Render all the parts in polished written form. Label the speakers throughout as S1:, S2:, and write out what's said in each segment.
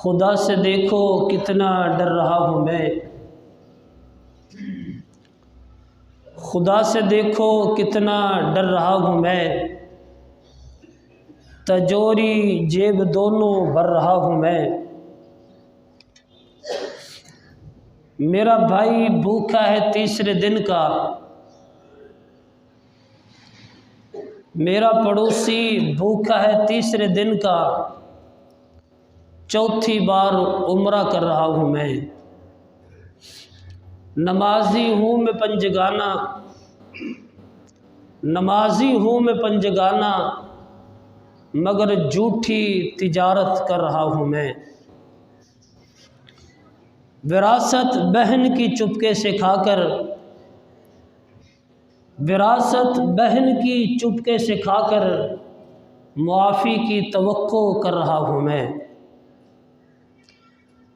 S1: خدا سے دیکھو کتنا ڈر رہا ہوں میں، خدا سے دیکھو کتنا ڈر رہا ہوں میں، تجوری جیب دونوں بھر رہا ہوں میں۔ میرا بھائی بھوکا ہے تیسرے دن کا، میرا پڑوسی بھوکا ہے تیسرے دن کا، چوتھی بار عمرہ کر رہا ہوں میں۔ نمازی ہوں میں پنجگانہ، نمازی ہوں میں پنجگانہ، مگر جھوٹی تجارت کر رہا ہوں میں۔ وراثت بہن کی چپکے سے کھا کر، وراثت بہن کی چپکے سے کھا کر، معافی کی توقع کر رہا ہوں میں۔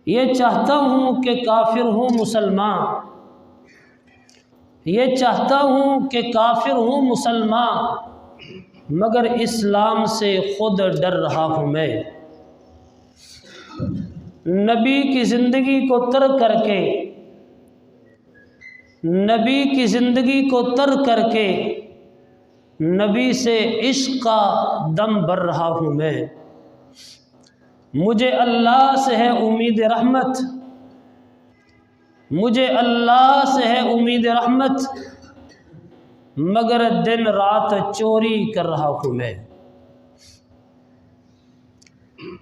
S1: یہ چاہتا ہوں کہ کافر ہوں مسلمان، یہ چاہتا ہوں کہ کافر ہوں مسلمان، مگر اسلام سے خود ڈر رہا ہوں میں۔ نبی کی زندگی کو ترک کر کے، نبی کی زندگی کو ترک کر کے، نبی سے عشق کا دم بھر رہا ہوں میں۔ مجھے اللہ سے ہے امید رحمت، مجھے اللہ سے ہے امید رحمت، مگر دن رات چوری کر رہا ہوں میں۔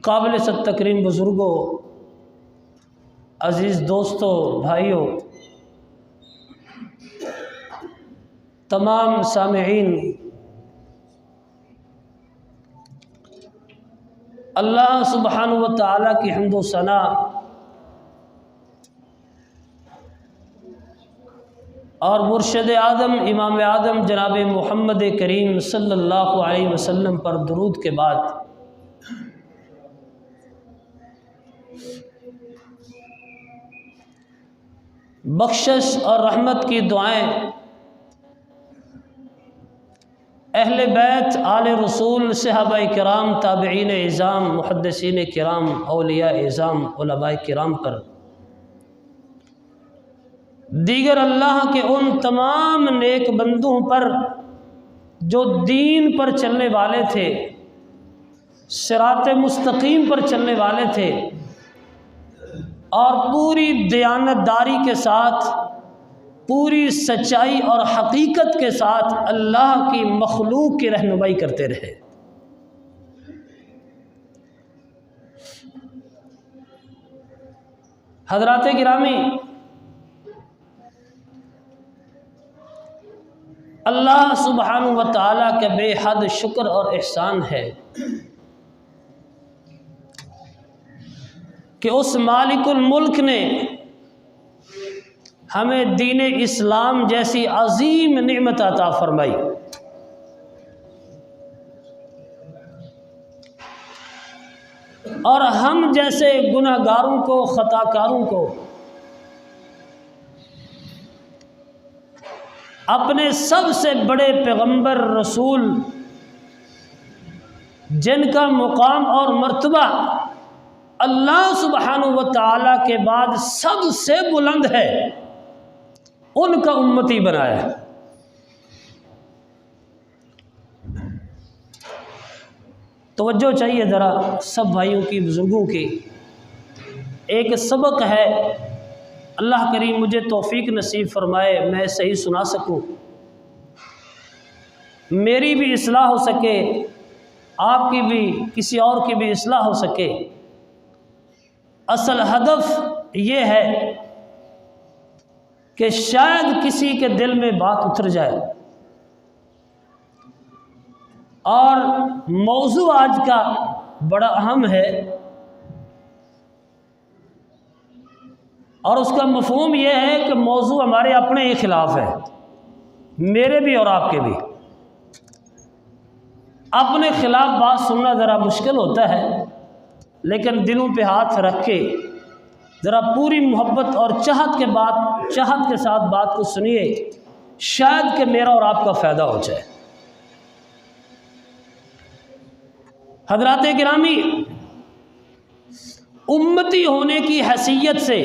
S1: قابل صد تکریم بزرگوں، عزیز دوستوں، بھائیوں، تمام سامعین، اللہ سبحانہ و تعالیٰ کی حمد و ثنا اور مرشد اعظم امام اعظم جناب محمد کریم صلی اللہ علیہ وسلم پر درود کے بعد بخشش اور رحمت کی دعائیں اہل بیت، آل رسول، صحابہ کرام، تابعین اعظام، محدثین کرام، اولیاء اعظام، علماء کرام پر، دیگر اللہ کے ان تمام نیک بندوں پر جو دین پر چلنے والے تھے، صراط مستقیم پر چلنے والے تھے، اور پوری دیانتداری کے ساتھ، پوری سچائی اور حقیقت کے ساتھ اللہ کی مخلوق کی رہنمائی کرتے رہے۔ حضرات گرامی، اللہ سبحانہ و تعالیٰ کا بے حد شکر اور احسان ہے کہ اس مالک الملک نے ہمیں دین اسلام جیسی عظیم نعمت عطا فرمائی۔ اور ہم جیسے گناہ گاروں کو، خطا کاروں کو اپنے سب سے بڑے پیغمبر، رسول، جن کا مقام اور مرتبہ اللہ سبحانہ و تعالیٰ کے بعد سب سے بلند ہے، ان کا امتی بنایا ہے۔ توجہ چاہیے ذرا سب بھائیوں کی، بزرگوں کی۔ ایک سبق ہے، اللہ کریم مجھے توفیق نصیب فرمائے میں صحیح سنا سکوں، میری بھی اصلاح ہو سکے، آپ کی بھی، کسی اور کی بھی اصلاح ہو سکے۔ اصل ہدف یہ ہے کہ شاید کسی کے دل میں بات اتر جائے۔ اور موضوع آج کا بڑا اہم ہے، اور اس کا مفہوم یہ ہے کہ موضوع ہمارے اپنے ہی خلاف ہے، میرے بھی اور آپ کے بھی۔ اپنے خلاف بات سننا ذرا مشکل ہوتا ہے، لیکن دلوں پہ ہاتھ رکھ کے ذرا پوری محبت اور چاہت کے ساتھ بات کو سنیے، شاید کہ میرا اور آپ کا فائدہ ہو جائے۔ حضرات گرامی، امتی ہونے کی حیثیت سے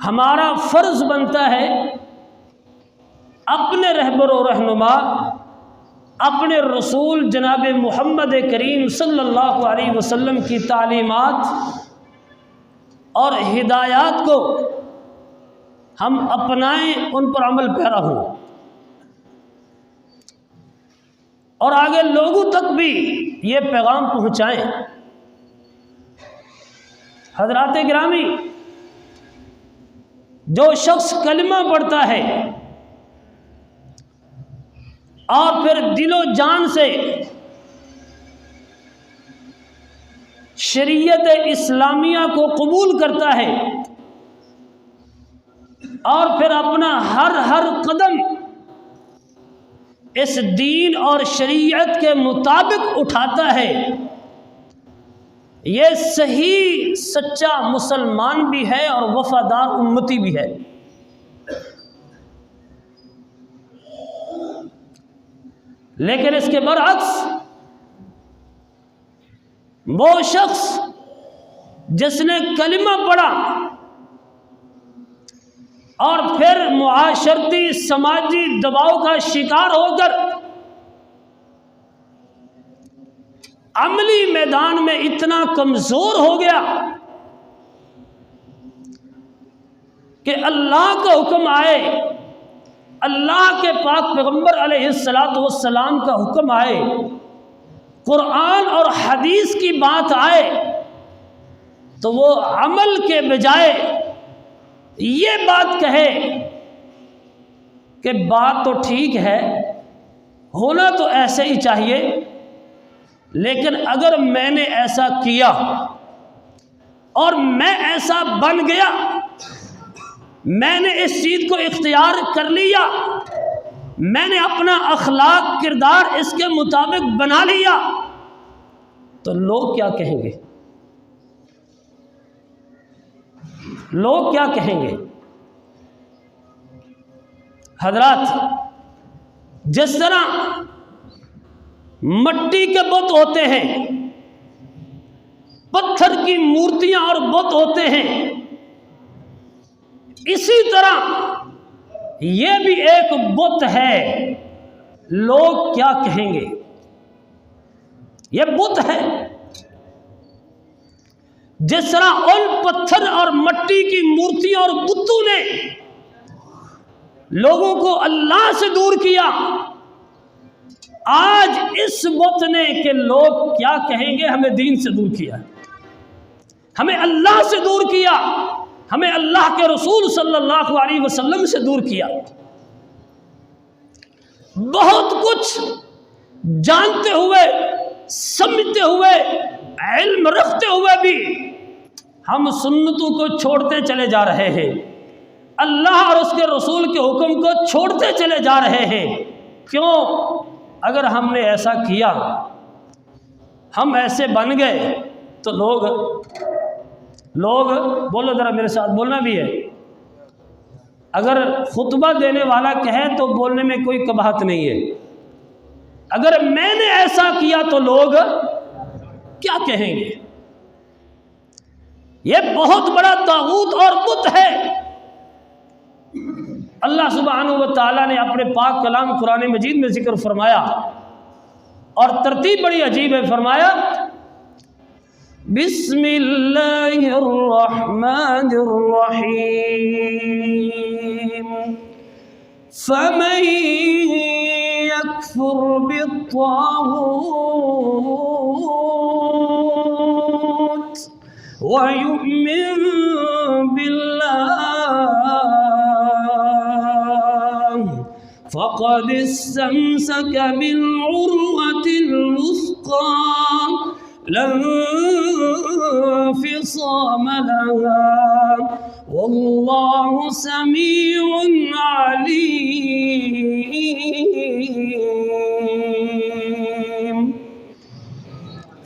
S1: ہمارا فرض بنتا ہے اپنے رہبر و رہنما اپنے رسول جناب محمد کریم صلی اللہ علیہ وسلم کی تعلیمات اور ہدایات کو ہم اپنائیں، ان پر عمل پیرا ہوں، اور آگے لوگوں تک بھی یہ پیغام پہنچائیں۔ حضرات گرامی، جو شخص کلمہ پڑھتا ہے اور پھر دل و جان سے شریعت اسلامیہ کو قبول کرتا ہے اور پھر اپنا ہر قدم اس دین اور شریعت کے مطابق اٹھاتا ہے، یہ صحیح سچا مسلمان بھی ہے اور وفادار امتی بھی ہے۔ لیکن اس کے برعکس وہ شخص جس نے کلمہ پڑھا اور پھر معاشرتی سماجی دباؤ کا شکار ہو کر عملی میدان میں اتنا کمزور ہو گیا کہ اللہ کا حکم آئے، اللہ کے پاک پیغمبر علیہ السلام کا حکم آئے، قرآن اور حدیث کی بات آئے تو وہ عمل کے بجائے یہ بات کہے کہ بات تو ٹھیک ہے، ہونا تو ایسے ہی چاہیے، لیکن اگر میں نے ایسا کیا اور میں ایسا بن گیا، میں نے اس چیز کو اختیار کر لیا، میں نے اپنا اخلاق کردار اس کے مطابق بنا لیا، تو لوگ کیا کہیں گے؟ لوگ کیا کہیں گے؟ حضرات، جس طرح مٹی کے بت ہوتے ہیں، پتھر کی مورتیاں اور بت ہوتے ہیں، اسی طرح یہ بھی ایک بت ہے، لوگ کیا کہیں گے؟ یہ بت ہے۔ جس طرح ان پتھر اور مٹی کی مورتیاں اور بتوں نے لوگوں کو اللہ سے دور کیا، آج اس بت نے کہ لوگ کیا کہیں گے ہمیں دین سے دور کیا، ہمیں اللہ سے دور کیا، ہمیں اللہ کے رسول صلی اللہ علیہ وسلم سے دور کیا۔ بہت کچھ جانتے ہوئے، سمجھتے ہوئے، علم رکھتے ہوئے بھی ہم سنتوں کو چھوڑتے چلے جا رہے ہیں، اللہ اور اس کے رسول کے حکم کو چھوڑتے چلے جا رہے ہیں۔ کیوں؟ اگر ہم نے ایسا کیا، ہم ایسے بن گئے تو لوگ بولو ذرا میرے ساتھ، بولنا بھی ہے۔ اگر خطبہ دینے والا کہے تو بولنے میں کوئی قباحت نہیں ہے، اگر میں نے ایسا کیا تو لوگ کیا کہیں گے؟ یہ بہت بڑا طاغوت اور بت ہے۔ اللہ سبحانہ و تعالیٰ نے اپنے پاک کلام قرآن مجید میں ذکر فرمایا اور ترتیب بڑی عجیب ہے، فرمایا بسم اللہ الرحمن الرحیم فمن یکفر بالطاغوت وَيُؤْمِن بِاللَّهِ فَقَدِ اسْتَمْسَكَ بِالْعُرْوَةِ الْوُثْقَى لَا انفصام لَهَا وَاللَّهُ سَمِيعٌ عَلِيمٌ۔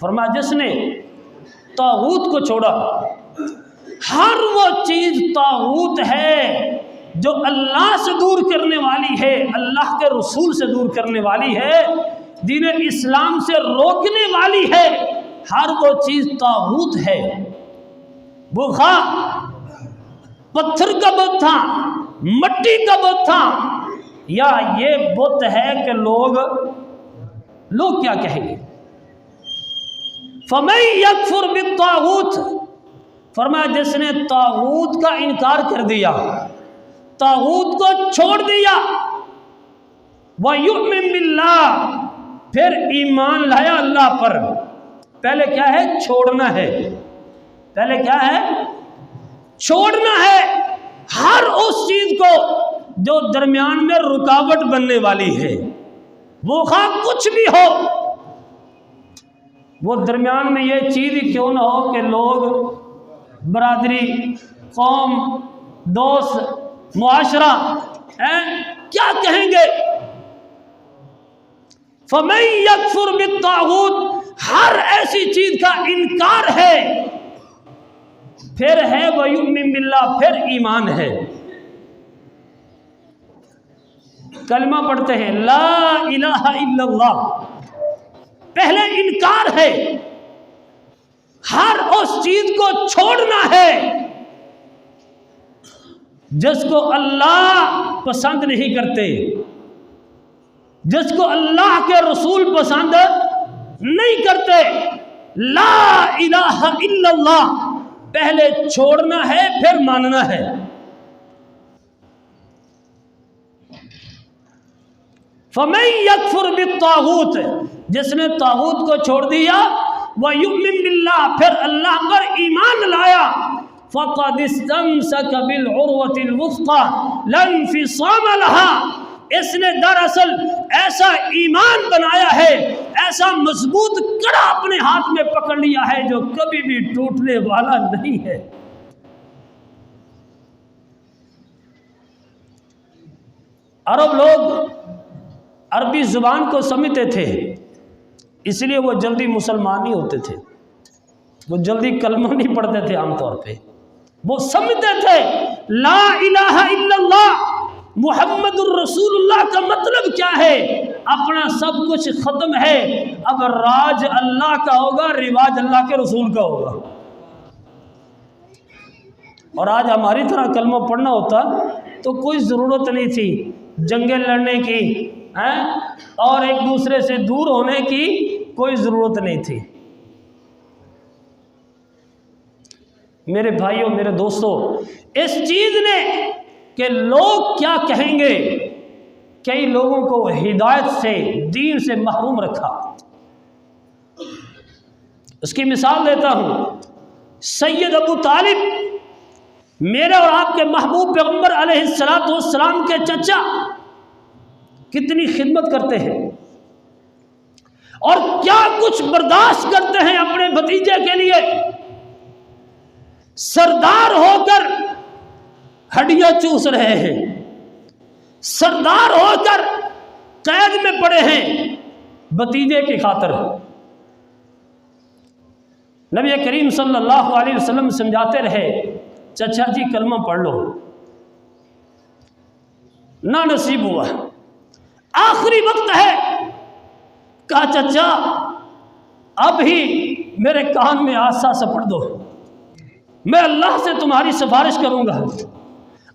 S1: فرمایا جس نے طاغوت کو چھوڑا، ہر وہ چیز طاغوت ہے جو اللہ سے دور کرنے والی ہے، اللہ کے رسول سے دور کرنے والی ہے، دین اسلام سے روکنے والی ہے، ہر وہ چیز طاغوت ہے، وہ خواہ پتھر کا بت تھا، مٹی کا بت تھا، یا یہ بت ہے کہ لوگ کیا کہیں گے۔ فَمَن يَكْفُرْ بِالطَّاغُوتِ، فرمایا جس نے طاغوت کا انکار کر دیا، طاغوت کو چھوڑ دیا، وَيُؤْمِن بِاللَّهِ، پھر ایمان لایا اللہ پر۔ پہلے کیا ہے؟ چھوڑنا ہے، پہلے کیا ہے؟ چھوڑنا ہے ہر اس چیز کو جو درمیان میں رکاوٹ بننے والی ہے، وہ خواہ کچھ بھی ہو، وہ درمیان میں یہ چیز ہی کیوں نہ ہو کہ لوگ، برادری، قوم، دوست، معاشرہ کیا کہیں گے۔ فَمَن يَكْفُرْ بِالطَّاغُوتِ، ہر ایسی چیز کا انکار ہے، پھر ہے وَيُؤْمِن بِاللَّهِ، پھر ایمان ہے۔ کلمہ پڑھتے ہیں لا الہ الا اللہ، پہلے انکار ہے، ہر اس چیز کو چھوڑنا ہے جس کو اللہ پسند نہیں کرتے، جس کو اللہ کے رسول پسند نہیں کرتے۔ لا الہ الا اللہ، پہلے چھوڑنا ہے پھر ماننا ہے۔ فَمَن يَكْفُرْ بِالطَّاغُوتِ، جس نے طاغوت کو چھوڑ دیا، وَيُؤْمِن بِاللَّهِ، پھر اللہ پر ایمان لایا، فَقَدِ اسْتَمْسَكَ بِالْعُرْوَةِ الْوُثْقَىٰ لَا انفِصَامَ لَهَا، اس نے دراصل ایسا ایمان بنایا ہے، ایسا مضبوط کڑا اپنے ہاتھ میں پکڑ لیا ہے جو کبھی بھی ٹوٹنے والا نہیں ہے۔ عرب لوگ عربی زبان کو سمجھتے تھے، اس لیے وہ جلدی مسلمان نہیں ہوتے تھے، وہ جلدی کلمہ نہیں پڑھتے تھے۔ عام طور پہ وہ سمجھتے تھے لا الہ الا اللہ محمد الرسول اللہ کا مطلب کیا ہے، اپنا سب کچھ ختم ہے، اب راج اللہ کا ہوگا، رواج اللہ کے رسول کا ہوگا۔ اور آج ہماری طرح کلمہ پڑھنا ہوتا تو کوئی ضرورت نہیں تھی جنگیں لڑنے کی، اور ایک دوسرے سے دور ہونے کی کوئی ضرورت نہیں تھی۔ میرے بھائیوں، میرے دوستوں، اس چیز نے کہ لوگ کیا کہیں گے، کئی لوگوں کو ہدایت سے، دین سے محروم رکھا۔ اس کی مثال دیتا ہوں، سید ابو طالب، میرے اور آپ کے محبوب پیغمبر علیہ السلام کے چچا، کتنی خدمت کرتے ہیں اور کیا کچھ برداشت کرتے ہیں اپنے بھتیجے کے لیے۔ سردار ہو کر ہڈیاں چوس رہے ہیں، سردار ہو کر قید میں پڑے ہیں بھتیجے کی خاطر۔ نبی کریم صلی اللہ علیہ وسلم سمجھاتے رہے، چچا جی کلمہ پڑھ لو، نہ نصیب ہوا، آخری وقت ہے، کہا چچا اب ہی میرے کان میں آسا سے پڑھ دو، میں اللہ سے تمہاری سفارش کروں گا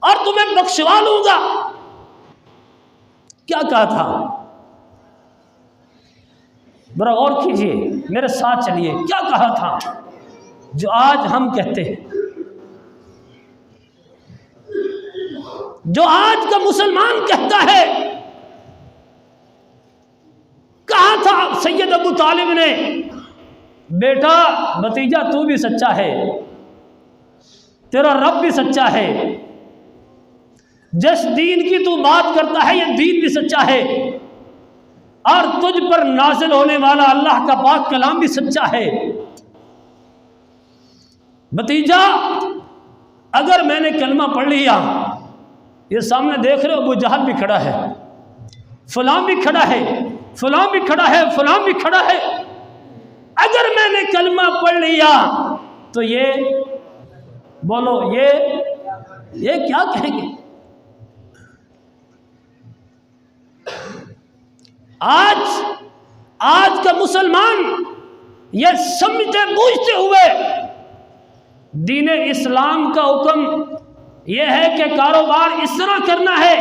S1: اور تمہیں بخشوا لوں گا۔ کیا کہا تھا؟ برا غور کیجئے، میرے ساتھ چلیے، کیا کہا تھا جو آج ہم کہتے ہیں، جو آج کا مسلمان کہتا ہے؟ کہا تھا سید ابو طالب نے، بیٹا بھتیجا تو بھی سچا ہے، تیرا رب بھی سچا ہے، جس دین کی تو بات کرتا ہے یہ دین بھی سچا ہے، اور تجھ پر نازل ہونے والا اللہ کا پاک کلام بھی سچا ہے۔ بھتیجا اگر میں نے کلمہ پڑھ لیا، یہ سامنے دیکھ رہے ہو ابو جہل بھی کھڑا ہے، فلاں بھی کھڑا ہے، فلاں بھی کھڑا ہے، فلاں بھی کھڑا ہے، اگر میں نے کلمہ پڑھ لیا تو یہ بولو یہ کیا کہیں گے؟ آج کا مسلمان یہ سمجھتے بوجھتے ہوئے دین اسلام کا حکم یہ ہے کہ کاروبار اس طرح کرنا ہے،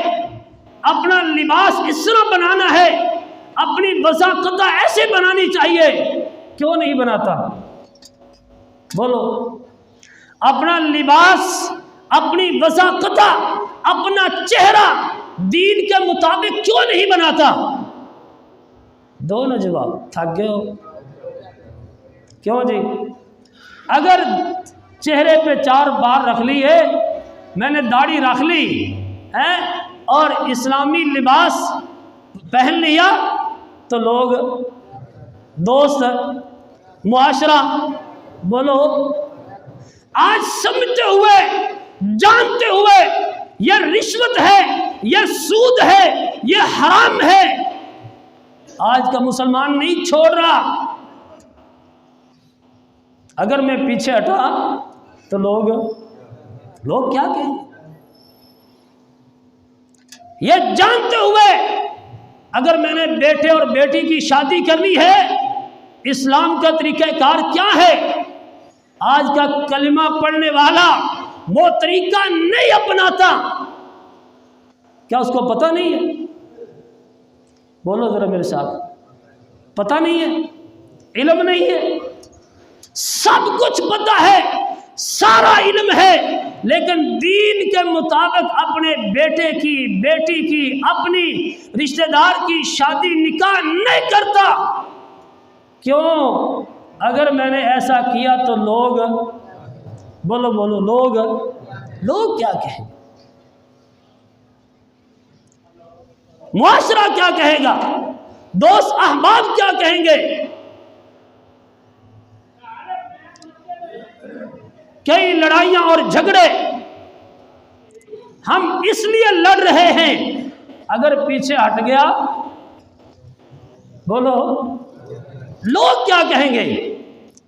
S1: اپنا لباس اس طرح بنانا ہے، اپنی وضاقتہ ایسے بنانی چاہیے، کیوں نہیں بناتا؟ بولو، اپنا لباس، اپنی وضاقتہ، اپنا چہرہ دین کے مطابق کیوں نہیں بناتا؟ دو نا جواب، تھک گئے ہو؟ کیوں جی؟ اگر چہرے پہ 4 بار رکھ لی ہے، میں نے داڑھی رکھ لی ہے اور اسلامی لباس پہن لیا تو لوگ، دوست، معاشرہ، بولو، آج سمجھتے ہوئے جانتے ہوئے یہ رشوت ہے، یہ سود ہے، یہ حرام ہے، آج کا مسلمان نہیں چھوڑ رہا۔ اگر میں پیچھے ہٹا تو لوگ کیا کہیں؟ یہ جانتے ہوئے اگر میں نے بیٹے اور بیٹی کی شادی کرنی ہے، اسلام کا طریقہ کار کیا ہے؟ آج کا کلمہ پڑھنے والا وہ طریقہ نہیں اپناتا، کیا اس کو پتہ نہیں ہے؟ بولو ذرا میرے ساتھ، پتہ نہیں ہے؟ علم نہیں ہے؟ سب کچھ پتہ ہے، سارا علم ہے، لیکن دین کے مطابق اپنے بیٹے کی، بیٹی کی، اپنی رشتہ دار کی شادی نکاح نہیں کرتا۔ کیوں؟ اگر میں نے ایسا کیا تو لوگ، بولو، لوگ کیا کہیں؟ معاشرہ کیا کہے گا؟ دوست احباب کیا کہیں گے؟ کئی لڑائیاں اور جھگڑے ہم اس لیے لڑ رہے ہیں، اگر پیچھے ہٹ گیا، بولو، لوگ کیا کہیں گے؟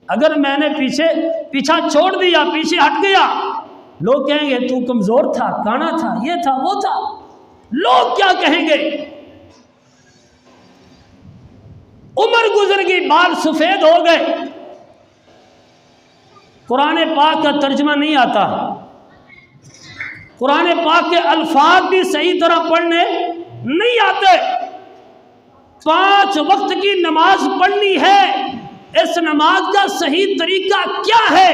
S1: اگر میں نے پیچھا چھوڑ دیا، پیچھے ہٹ گیا، لوگ کہیں گے تو کمزور تھا، کانا تھا، یہ تھا، وہ تھا، لوگ کیا کہیں گے؟ عمر گزر گئی، بال سفید ہو گئے، قرآن پاک کا ترجمہ نہیں آتا، قرآن پاک کے الفاظ بھی صحیح طرح پڑھنے نہیں آتے، 5 وقت کی نماز پڑھنی ہے، اس نماز کا صحیح طریقہ کیا ہے،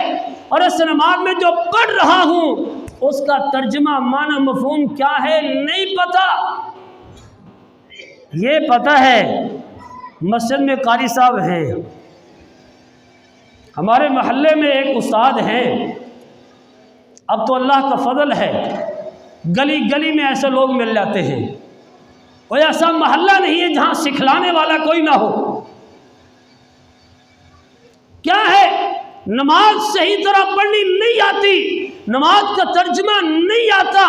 S1: اور اس نماز میں جو پڑھ رہا ہوں اس کا ترجمہ معنی مفہوم کیا ہے نہیں پتا۔ یہ پتہ ہے مسجد میں قاری صاحب ہیں، ہمارے محلے میں ایک استاد ہیں، اب تو اللہ کا فضل ہے گلی گلی میں ایسے لوگ مل جاتے ہیں، کوئی ایسا محلہ نہیں ہے جہاں سکھلانے والا کوئی نہ ہو۔ کیا ہے؟ نماز صحیح طرح پڑھنی نہیں آتی، نماز کا ترجمہ نہیں آتا،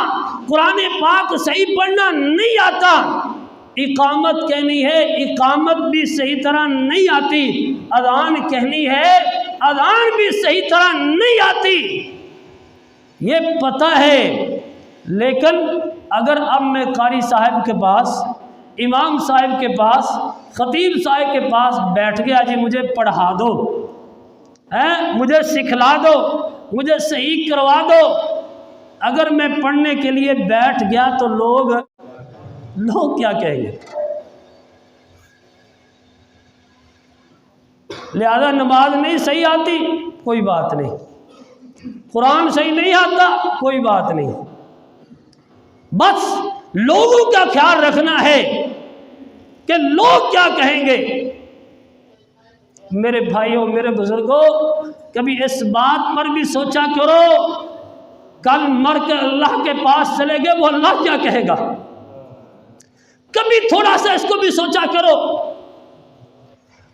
S1: قرآن پاک صحیح پڑھنا نہیں آتا، اقامت کہنی ہے، اقامت بھی صحیح طرح نہیں آتی، اذان کہنی ہے، اذان بھی صحیح طرح نہیں آتی، یہ پتہ ہے۔ لیکن اگر اب میں قاری صاحب کے پاس، امام صاحب کے پاس، خطیب صاحب کے پاس بیٹھ گیا، جی مجھے پڑھا دو، مجھے سکھلا دو، مجھے صحیح کروا دو، اگر میں پڑھنے کے لیے بیٹھ گیا تو لوگ کیا کہیں گے؟ لہذا نماز نہیں صحیح آتی، کوئی بات نہیں، قرآن صحیح نہیں آتا، کوئی بات نہیں، بس لوگوں کا خیال رکھنا ہے کہ لوگ کیا کہیں گے۔ میرے بھائیوں، میرے بزرگوں، کبھی اس بات پر بھی سوچا کرو، کل مر کے اللہ کے پاس چلے گئے، وہ اللہ کیا کہے گا؟ کبھی تھوڑا سا اس کو بھی سوچا کرو۔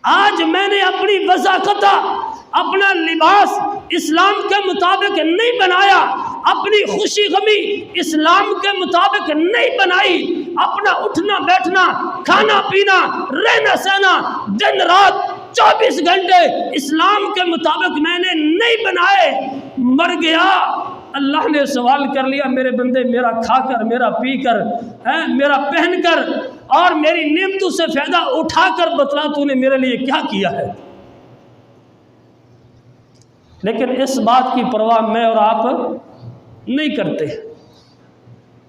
S1: آج میں نے اپنی وضاقتہ، اپنا لباس اسلام کے مطابق نہیں بنایا، اپنی خوشی غمی اسلام کے مطابق نہیں بنائی، اپنا اٹھنا بیٹھنا، کھانا پینا، رہنا سہنا، دن رات 24 گھنٹے اسلام کے مطابق میں نے نہیں بنائے، مر گیا، اللہ نے سوال کر لیا، میرے بندے میرا کھا کر، میرا پی کر، میرا پہن کر اور میری نعمتوں سے فائدہ اٹھا کر بتلا تو نے میرے لیے کیا کیا ہے؟ لیکن اس بات کی پرواہ میں اور آپ نہیں کرتے۔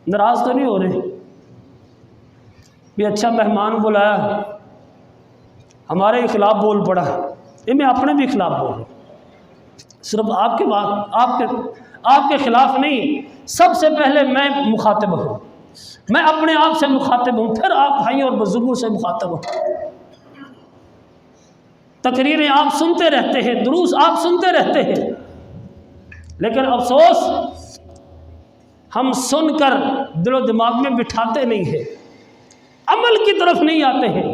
S1: ناراض تو نہیں ہو رہے بھی اچھا مہمان بلایا ہمارے خلاف بول پڑا، یہ میں اپنے بھی خلاف بول رہا ہوں، صرف آپ کے خلاف نہیں، سب سے پہلے میں مخاطب ہوں، میں اپنے آپ سے مخاطب ہوں، پھر آپ بھائیوں اور بزرگوں سے مخاطب ہوں۔ تقریریں آپ سنتے رہتے ہیں، دروس آپ سنتے رہتے ہیں، لیکن افسوس ہم سن کر دل و دماغ میں بٹھاتے نہیں ہیں، عمل کی طرف نہیں آتے ہیں۔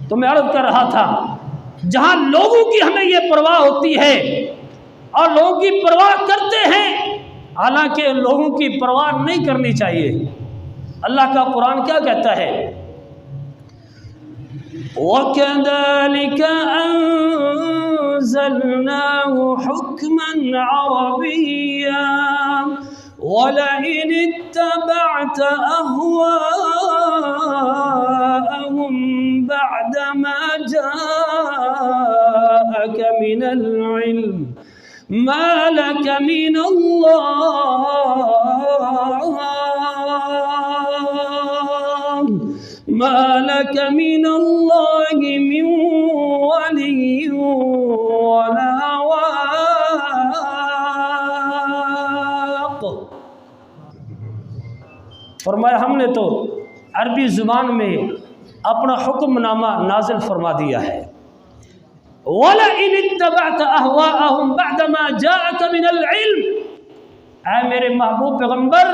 S1: تو میں عرض کر رہا تھا جہاں لوگوں کی ہمیں یہ پرواہ ہوتی ہے اور لوگوں کی پرواہ کرتے ہیں، حالانکہ لوگوں کی پرواہ نہیں کرنی چاہیے۔ اللہ کا قرآن کیا کہتا ہے؟ وَكَذَلِكَ أَنزَلْنَاهُ حُكْمًا عَرَبِيًّا وَلَئِنِ اتَّبَعْتَ أَهْوَاءَهُمْ بَعْدَمَا جَاءَكَ مِنَ الْعِلْمِ مَا لَكَ مِنَ اللَّهِ مِنْ وَلِيٍّ وَلَا وَاقٍ۔ فرمایا ہم نے تو عربی زبان میں اپنا حکم نامہ نازل فرما دیا ہے۔ وَلَئِنِ اتَّبَعْتَ أَهْوَاءَهُمْ بَعْدَمَا جَاءَكَ مِنَ الْعِلْمِ، اے میرے محبوب پیغمبر،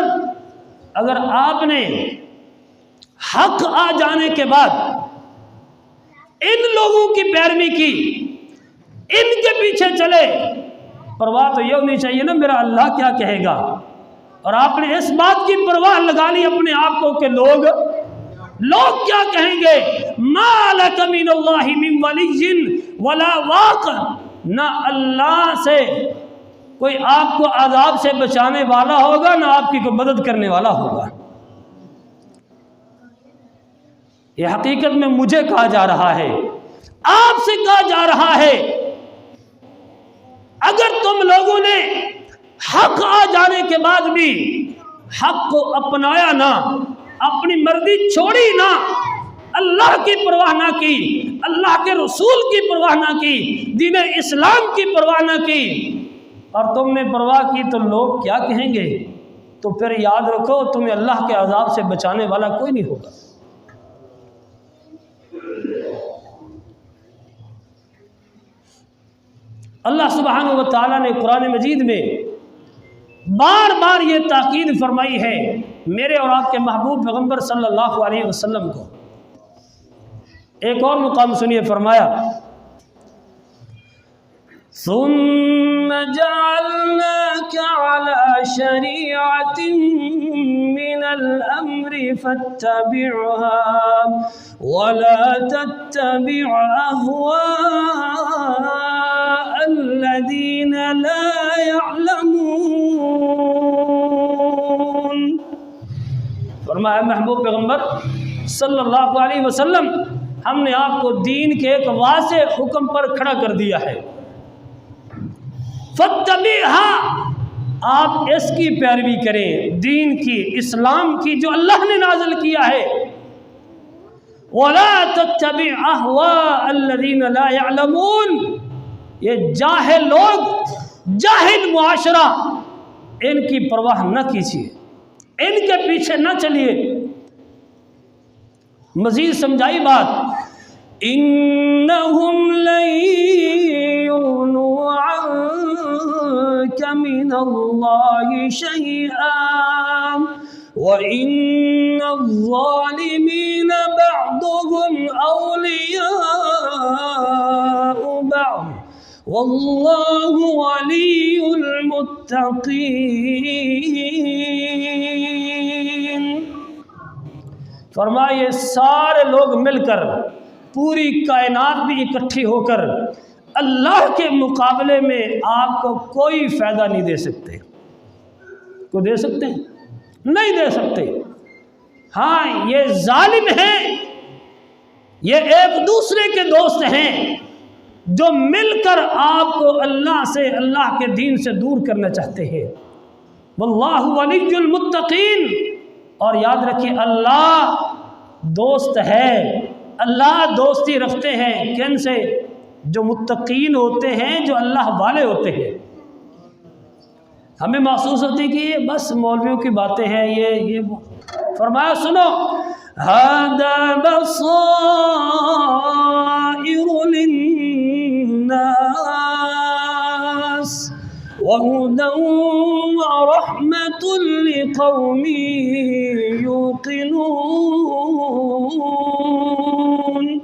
S1: اگر آپ نے حق آ جانے کے بعد ان لوگوں کی پیروی کی، ان کے پیچھے چلے، پرواہ تو یہ ہونی چاہیے نا میرا اللہ کیا کہے گا، اور آپ نے اس بات کی پرواہ لگا لی اپنے آپ کو کہ لوگ کیا کہیں گے۔ ما لک من اللہ من ولی ولا واق، نہ اللہ سے کوئی آپ کو عذاب سے بچانے والا ہوگا، نہ آپ کی کوئی مدد کرنے والا ہوگا۔ یہ حقیقت میں مجھے کہا جا رہا ہے، آپ سے کہا جا رہا ہے، اگر تم لوگوں نے حق آ جانے کے بعد بھی حق کو اپنایا نہ، اپنی مرضی چھوڑی نہ، اللہ کی پرواہ نہ کی، اللہ کے رسول کی پرواہ نہ کی، دین اسلام کی پرواہ نہ کی، اور تم نے پرواہ کی تو لوگ کیا کہیں گے، تو پھر یاد رکھو تمہیں اللہ کے عذاب سے بچانے والا کوئی نہیں ہوگا۔ اللہ سبحانہ و تعالیٰ نے قرآن مجید میں بار بار یہ تاکید فرمائی ہے میرے اور آپ کے محبوب پیغمبر صلی اللہ علیہ وسلم کو۔ ایک اور مقام سنیے، فرمایا ثم جعلناك على شريعة من الأمر فاتبعها ولا تتبع أهواء الذين لا يعلمون۔ فرمایا محبوب پیغمبر صلی اللہ علیہ وسلم، ہم نے آپ کو دین کے ایک واضح حکم پر کھڑا کر دیا ہے، فاتبعها، آپ اس کی پیروی کریں، دین کی، اسلام کی جو اللہ نے نازل کیا ہے، ولا تتبع اهواء الذين لا يعلمون، یہ جاہل لوگ، جاہل معاشرہ، ان کی پرواہ نہ کیجیے، ان کے پیچھے نہ چلیے۔ مزید سمجھائی بات، انہم لن یغنوا عنک من اللہ شیئا وَإِنَّ الظَّالِمِينَ بَعْضُهُمْ أَوْلِيَاءُ بَعْضٍ وَاللَّهُ وَلِيُّ الْمُتَّقِينَ۔ فرمائے سارے لوگ مل کر، پوری کائنات بھی اکٹھی ہو کر اللہ کے مقابلے میں آپ کو کوئی فائدہ نہیں دے سکتے۔ کو دے سکتے ہیں؟ نہیں دے سکتے۔ ہاں یہ ظالم ہیں، یہ ایک دوسرے کے دوست ہیں، جو مل کر آپ کو اللہ سے، اللہ کے دین سے دور کرنا چاہتے ہیں۔ واللہ ولی المتقین، اور یاد رکھیے اللہ دوست ہے، اللہ دوستی رکھتے ہیں کن سے؟ جو متقین ہوتے ہیں، جو اللہ والے ہوتے ہیں۔ ہمیں محسوس ہوتی کہ یہ بس مولویوں کی باتیں ہیں، یہ فرمایا سنو، ھذا بصائر للناس وہدی ورحمۃ لقوم یوقنون۔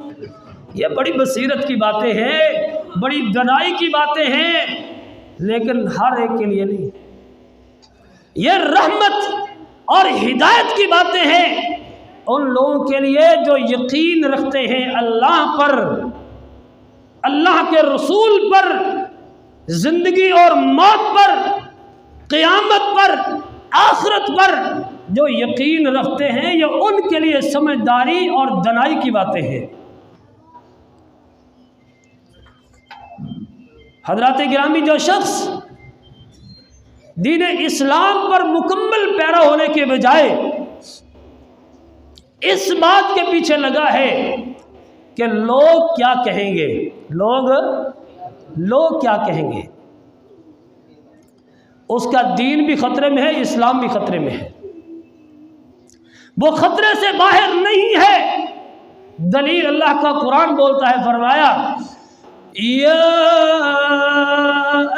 S1: یہ بڑی بصیرت کی باتیں ہیں، بڑی دانائی کی باتیں ہیں، لیکن ہر ایک کے لیے نہیں۔ یہ رحمت اور ہدایت کی باتیں ہیں ان لوگوں کے لیے جو یقین رکھتے ہیں اللہ پر، اللہ کے رسول پر، زندگی اور موت پر، قیامت پر، آخرت پر جو یقین رکھتے ہیں، یہ ان کے لیے سمجھداری اور دانائی کی باتیں ہیں۔ حضرات گرامی، جو شخص دین اسلام پر مکمل پیرا ہونے کے بجائے اس بات کے پیچھے لگا ہے کہ لوگ کیا کہیں گے، لوگ کیا کہیں گے، اس کا دین بھی خطرے میں ہے، اسلام بھی خطرے میں ہے، وہ خطرے سے باہر نہیں ہے۔ دلیل اللہ کا قرآن بولتا ہے، فرمایا یا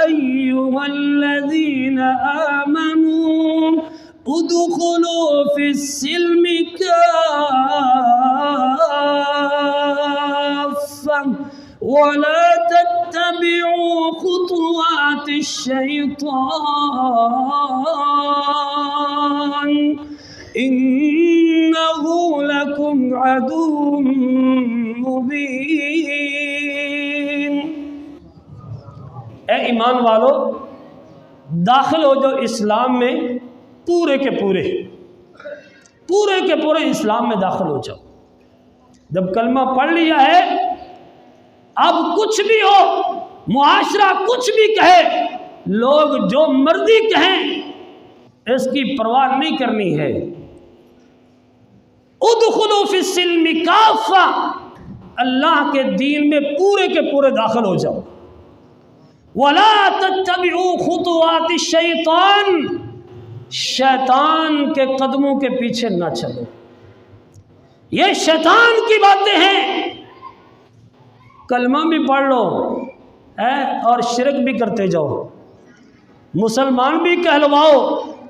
S1: ایھا الذین آمنوا ادخلوا فی السلم کافۃ ولا تتبعوا خطوات الشیطان انہ لکم عدو مبین۔ اے ایمان والو، داخل ہو جو اسلام میں، پورے کے پورے اسلام میں داخل ہو جاؤ۔ جب کلمہ پڑھ لیا ہے، اب کچھ بھی ہو، معاشرہ کچھ بھی کہے، لوگ جو مرضی کہیں، اس کی پرواہ نہیں کرنی ہے۔ ادخلوا فی السلم کافۃ، اللہ کے دین میں پورے کے پورے داخل ہو جاؤ۔ ولا تتبعوا خطوات الشیطان، شیطان کے قدموں کے پیچھے نہ چلو۔ یہ شیطان کی باتیں ہیں۔ کلمہ بھی پڑھ لو اور شرک بھی کرتے جاؤ، مسلمان بھی کہلواؤ،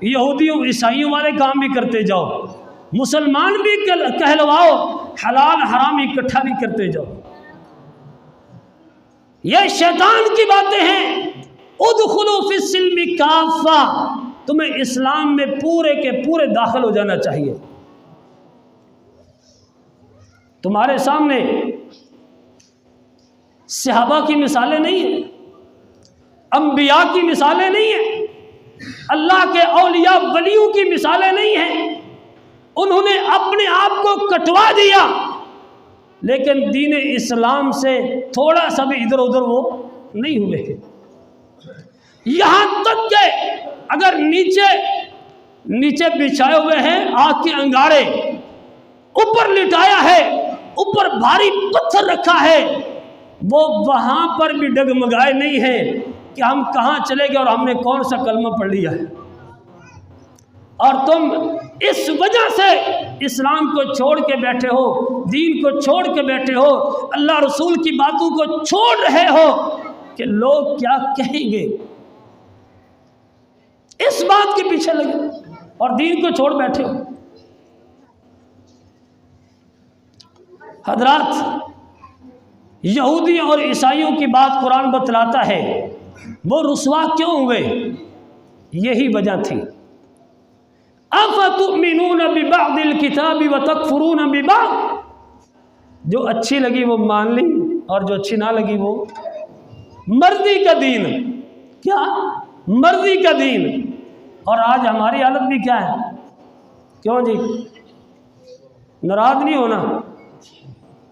S1: یہودیوں عیسائیوں والے کام بھی کرتے جاؤ، مسلمان بھی کہلواؤ، حلال حرام اکٹھا بھی کرتے جاؤ۔ یہ شیطان کی باتیں ہیں۔ ادخلوا فی السلم کافۃ، تمہیں اسلام میں پورے کے پورے داخل ہو جانا چاہیے۔ تمہارے سامنے صحابہ کی مثالیں نہیں ہیں، انبیاء کی مثالیں نہیں ہیں، اللہ کے اولیاء ولیوں کی مثالیں نہیں ہیں۔ انہوں نے اپنے آپ کو کٹوا دیا، لیکن دین اسلام سے تھوڑا سا بھی ادھر ادھر وہ نہیں ہوئے۔ یہاں تک کہ اگر نیچے بچھائے ہوئے ہیں آگ کے انگارے، اوپر لٹایا ہے، اوپر بھاری پتھر رکھا ہے، وہ وہاں پر بھی ڈگمگائے نہیں ہے کہ ہم کہاں چلے گئے اور ہم نے کون سا کلمہ پڑھ لیا ہے۔ اور تم اس وجہ سے اسلام کو چھوڑ کے بیٹھے ہو، دین کو چھوڑ کے بیٹھے ہو، اللہ رسول کی باتوں کو چھوڑ رہے ہو کہ لوگ کیا کہیں گے، اس بات کے پیچھے لگے اور دین کو چھوڑ بیٹھے ہو۔ حضرات، یہودی اور عیسائیوں کی بات قرآن بتلاتا ہے، وہ رسوا کیوں ہوئے؟ یہی وجہ تھی۔ افتؤمنون ببعض الکتاب وتکفرون ببعض، جو اچھی لگی وہ مان لی اور جو اچھی نہ لگی وہ مرضی کا دین۔ کیا؟ مرضی کا دین۔ اور آج ہماری حالت بھی کیا ہے؟ کیوں جی ناراض نہیں ہونا؟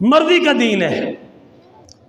S1: مرضی کا دین ہے۔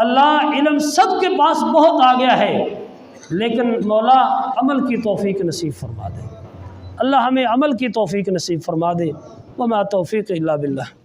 S1: اللہ علم سب کے پاس بہت آ گیا ہے، لیکن مولا عمل کی توفیق نصیب فرما دے۔ اللہ ہمیں عمل کی توفیق نصیب فرما دے۔ وما توفیق الا باللہ۔